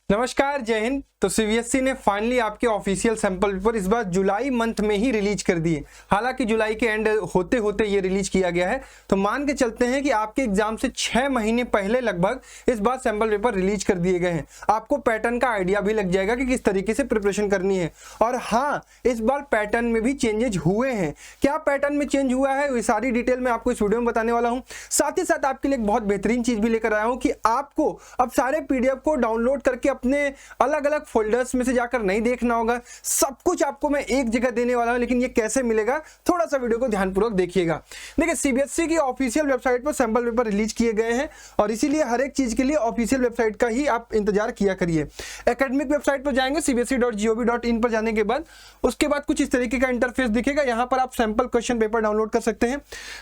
नमस्कार, जय हिंद। तो सीबीएसई ने फाइनली आपके ऑफिशियल सैंपल पेपर इस बार जुलाई मंथ में ही रिलीज कर दिए। हालांकि जुलाई के एंड होते होते ये रिलीज किया गया है, तो मान के चलते हैं कि आपके एग्जाम से 6 महीने पहले लगभग इस बार सैंपल पेपर रिलीज कर दिए गए हैं। आपको पैटर्न का आइडिया भी लग जाएगा कि किस तरीके से प्रिपरेशन करनी है। और हाँ, इस बार पैटर्न में भी चेंजेज हुए हैं। क्या पैटर्न में चेंज हुआ है, ये सारी डिटेल मैं आपको इस वीडियो में बताने वाला हूँ। साथ ही साथ आपके लिए एक बहुत बेहतरीन चीज भी लेकर आया हूँ कि आपको अब सारे पीडीएफ को डाउनलोड करके अपने अलग अलग फोल्डर्स में से जाकर नहीं देखना होगा। सब कुछ आपको मैं एक जगह देने वाला हूं, लेकिन ये कैसे मिलेगा थोड़ा सा वीडियो को ध्यानपूर्वक देखिएगा। देखिए, सीबीएसई की ऑफिशियल वेबसाइट पर सैंपल पेपर रिलीज किए गए हैं और इसीलिए हर एक चीज के लिए ऑफिशियल वेबसाइट का ही आप इंतजार किया करिए। एकेडमिक वेबसाइट पर जाएंगे, cbse.gov.in पर जाने के बाद उसके बाद कुछ इस तरीके का इंटरफेस दिखेगा। यहां पर आप सैंपल क्वेश्चन पेपर डाउनलोड कर सकते हैं।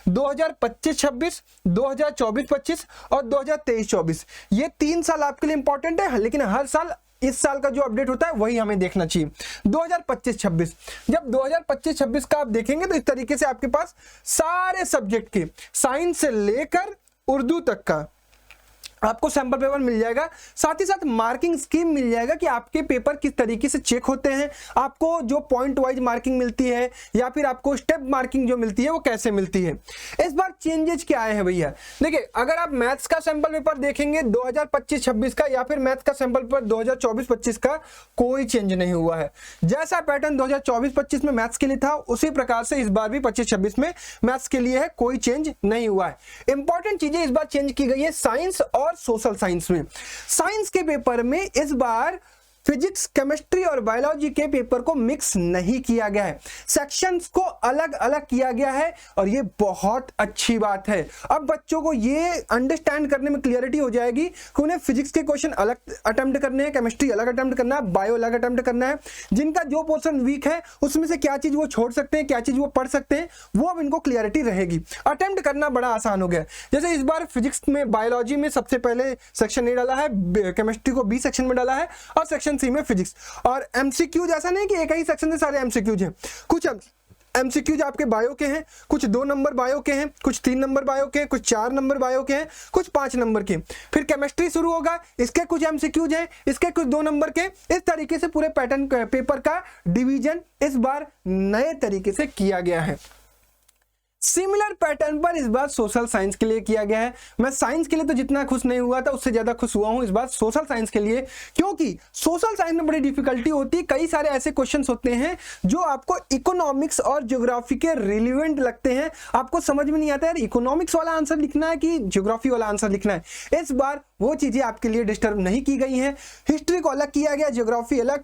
2025-26, 2024-25 और 2023-24 ये 3 साल आपके लिए इंपॉर्टेंट है, लेकिन हर साल इस साल का जो अपडेट होता है वही हमें देखना चाहिए। 2025-26, जब 2025-26 का आप देखेंगे तो इस तरीके से आपके पास सारे सब्जेक्ट के साइंस से लेकर उर्दू तक का आपको सैंपल पेपर मिल जाएगा। साथ ही साथ मार्किंग स्कीम मिल जाएगा कि आपके पेपर किस तरीके से चेक होते हैं, आपको जो पॉइंट वाइज मार्किंग मिलती है या फिर आपको स्टेप मार्किंग जो मिलती है वो कैसे मिलती है। इस बार चेंजेस क्या आए हैं भैया? देखिए, अगर आप मैथ्स का सैंपल पेपर देखेंगे 2025-26 का या फिर मैथ्स का सैंपल पेपर 2024-25 का, कोई चेंज नहीं हुआ है। जैसा पैटर्न 2024-25 में मैथ्स के लिए था उसी प्रकार से इस बार भी 25-26 में मैथ्स के लिए है, कोई चेंज नहीं हुआ है। इंपॉर्टेंट चीजें इस बार चेंज की गई है साइंस और सोशल साइंस में। साइंस के पेपर में इस बार फिजिक्स, केमिस्ट्री और बायोलॉजी के पेपर को मिक्स नहीं किया गया है, सेक्शंस को अलग अलग किया गया है और ये बहुत अच्छी बात है। अब बच्चों को ये अंडरस्टैंड करने में क्लियरिटी हो जाएगी कि उन्हें फिजिक्स के क्वेश्चन अलग अटेम्प्ट करने हैं, केमिस्ट्री अलग अटेम्प्ट करना है, बायो अलग अटेम्प्ट करना है। जिनका जो पोर्शन वीक है उसमें से क्या चीज वो छोड़ सकते हैं, क्या चीज वो पढ़ सकते हैं, वो अब इनको क्लियरिटी रहेगी। अटेम्प्ट करना बड़ा आसान हो गया। जैसे इस बार फिजिक्स में, बायोलॉजी में सबसे पहले सेक्शन ए डाला है, केमिस्ट्री को बी सेक्शन में डाला है और सेक्शन सी में फिजिक्स। और एमसीक्यूज ऐसा नहीं कि एक ही सेक्शन से सारे एमसीक्यूज हैं। कुछ एमसीक्यूज आपके बायो के हैं, कुछ 2 नंबर बायो के हैं, कुछ 3 नंबर बायो के हैं, कुछ 4 नंबर बायो के हैं, कुछ 5 नंबर के। फिर केमिस्ट्री शुरू होगा, इसके कुछ एमसीक्यूज हैं, इसके कुछ 2 नंबर के। इस तरीके से पूरे पैटर्न पेपर का डिवीजन इस बार नए तरीके से किया गया है। सिमिलर पैटर्न पर इस बार सोशल साइंस के लिए किया गया है। मैं साइंस के लिए तो जितना खुश नहीं हुआ था उससे ज्यादा खुश हुआ हूं इस बार सोशल साइंस के लिए, क्योंकि सोशल साइंस में बड़ी डिफिकल्टी होती है। कई सारे ऐसे क्वेश्चंस होते हैं जो आपको इकोनॉमिक्स और ज्योग्राफी के रिलेवेंट लगते हैं। आपको समझ में नहीं आता यार इकोनॉमिक्स वाला आंसर लिखना है कि ज्योग्राफी वाला आंसर लिखना है। इस बार वो चीजें आपके लिए डिस्टर्ब नहीं की गई हैं। हिस्ट्री को अलग किया गया, ज्योग्राफी अलग,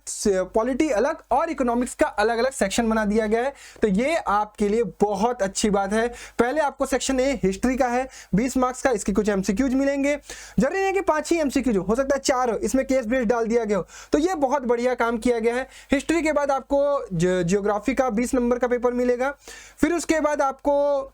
पॉलिटी अलग और इकोनॉमिक्स का अलग अलग सेक्शन बना दिया गया है। तो ये आपके लिए बहुत अच्छी बात है। पहले आपको सेक्शन ए हिस्ट्री का है 20 मार्क्स का, इसके कुछ एमसीक्यूज मिलेंगे। जरूरी नहीं कि 5 ही एमसीक्यूज हो सकता है 4 हो, इसमें केस बेस्ड डाल दिया गया हो। तो ये बहुत बढ़िया काम किया गया है। हिस्ट्री के बाद आपको ज्योग्राफी का 20 नंबर का पेपर मिलेगा। फिर उसके बाद आपको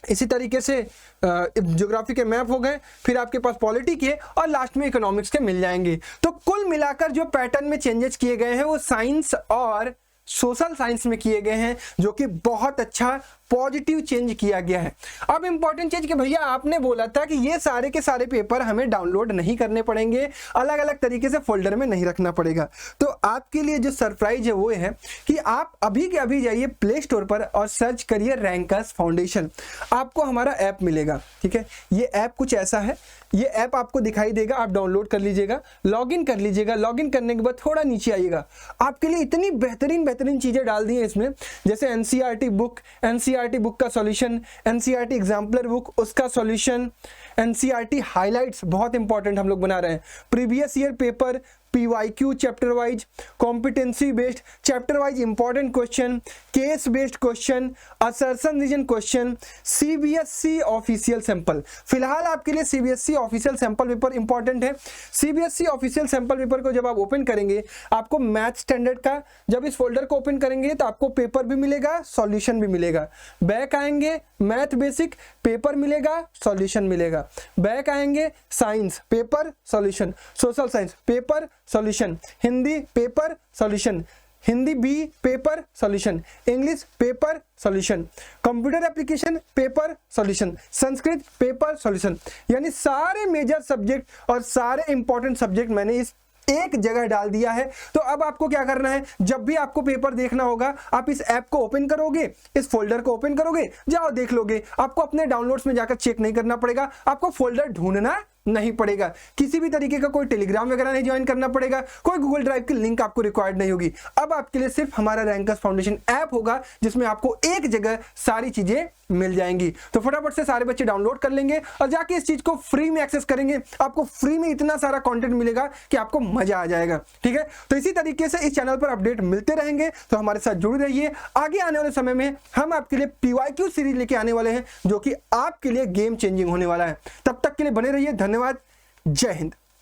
इसी तरीके से ज्योग्राफी के मैप हो गए, फिर आपके पास पॉलिटी के और लास्ट में इकोनॉमिक्स के मिल जाएंगे। तो कुल मिलाकर जो पैटर्न में चेंजेस किए गए हैं वो साइंस और सोशल साइंस में किए गए हैं, जो कि बहुत अच्छा पॉजिटिव चेंज किया गया है। अब इंपॉर्टेंट चीज कि भैया आपने बोला था कि ये सारे के सारे पेपर हमें डाउनलोड नहीं करने पड़ेंगे, अलग अलग तरीके से फोल्डर में नहीं रखना पड़ेगा। तो आपके लिए जो सरप्राइज है वो है कि आप अभी के अभी जाइए प्ले स्टोर पर और सर्च करिए रैंकर्स फाउंडेशन। आपको हमारा ऐप मिलेगा, ठीक है। ये ऐप कुछ ऐसा है, ये ऐप आपको दिखाई देगा, आप डाउनलोड कर लीजिएगा, लॉगिन कर लीजिएगा। लॉगिन करने के बाद थोड़ा नीचे आइएगा, आपके लिए इतनी बेहतरीन चीजें डाल दी हैं इसमें, जैसे एनसीईआरटी बुक, एनसीईआरटी बुक का सॉल्यूशन, एनसीईआरटी एग्जाम्पलर बुक उसका सॉल्यूशन, एनसीईआरटी हाइलाइट्स बहुत इंपॉर्टेंट हम लोग बना रहे हैं, previous year paper, PYQ chapter wise, competency based chapter wise important question, case based question, assertion reason question, CBSE official sample. फिलहाल आपके लिए CBSE official sample paper important है। सीबीएसई ऑफिशियल सैंपल पेपर को जब आप ओपन करेंगे आपको math standard का, जब इस फोल्डर को ओपन करेंगे तो आपको पेपर भी मिलेगा, सॉल्यूशन भी मिलेगा। बैक आएंगे मैथ बेसिक, पेपर मिलेगा, सॉल्यूशन मिलेगा। बैक आएंगे science, paper, solution, social science, paper, solution, Hindi paper, solution, Hindi B paper, solution, English paper, solution, computer application paper, solution, Sanskrit paper, solution. यानी सारे मेजर सब्जेक्ट और सारे इंपॉर्टेंट सब्जेक्ट मैंने इस एक जगह डाल दिया है। तो अब आपको क्या करना है, जब भी आपको पेपर देखना होगा आप इस ऐप को ओपन करोगे, इस फोल्डर को ओपन करोगे, जाओ देख लोगे। आपको अपने डाउनलोड्स में जाकर चेक नहीं करना पड़ेगा, आपको फोल्डर ढूंढना नहीं पड़ेगा, किसी भी तरीके का कोई टेलीग्राम वगैरह नहीं ज्वाइन करना पड़ेगा, कोई गूगल ड्राइव की लिंक आपको रिक्वायर्ड नहीं होगी। अब आपके लिए सिर्फ हमारा रैंकर्स फाउंडेशन ऐप होगा जिसमें आपको एक जगह सारी चीजें मिल जाएंगी। तो फटाफट से सारे बच्चे डाउनलोड कर लेंगे और जाके इस चीज को फ्री में एक्सेस करेंगे। आपको फ्री में इतना सारा कंटेंट मिलेगा कि आपको मजा आ जाएगा। ठीक है, तो इसी तरीके से इस चैनल पर अपडेट मिलते रहेंगे, तो हमारे साथ जुड़े रहिए। आगे आने वाले समय में हम आपके लिए PYQ सीरीज लेके आने वाले हैं जो कि आपके लिए गेम चेंजिंग होने वाला है। तब तक के लिए बने रहिए। धन्यवाद। जय हिंद।